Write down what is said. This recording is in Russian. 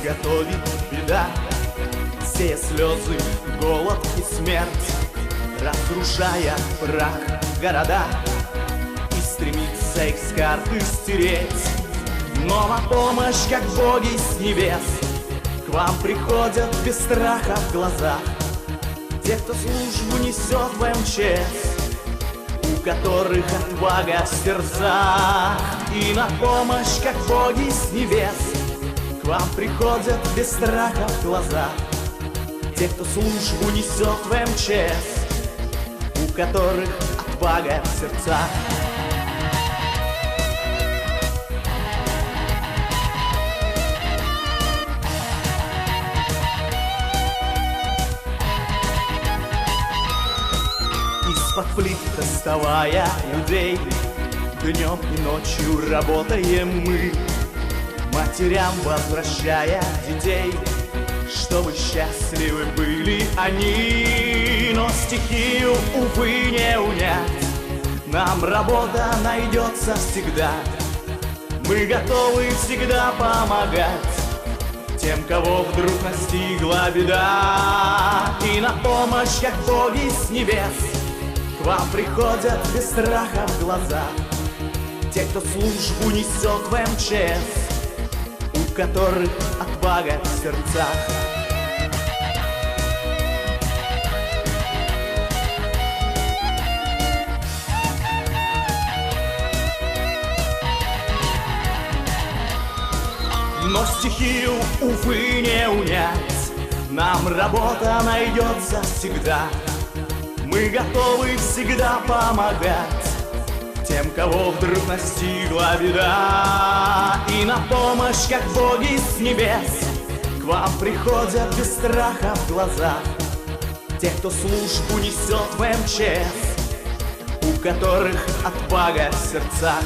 готовит беда, сея слезы, голод и смерть, разрушая прах города, и стремится их с карты стереть. Но на помощь, как боги с небес, к вам приходят без страха в глазах те, кто службу несет в МЧС, у которых отвага в сердцах. И на помощь, как боги с небес, к вам приходят без страха в глазах те, кто службу несет в МЧС, у которых отвага в сердцах. Из-под плит доставая людей, днем и ночью работаем мы, матерям возвращая детей, чтобы счастливы были они. Но стихию, увы, не унять, нам работа найдется всегда. Мы готовы всегда помогать тем, кого вдруг настигла беда. И на помощь, как боги с небес, к вам приходят без страха в глазах те, кто службу несет в МЧС, у которых отвага в сердцах. Но стихию, увы, не унять, нам работа найдется всегда. Мы готовы всегда помогать тем, кого вдруг настигла беда. И на помощь, как боги с небес, к вам приходят без страха в глазах те, кто службу несет в МЧС, у которых отвага в сердцах.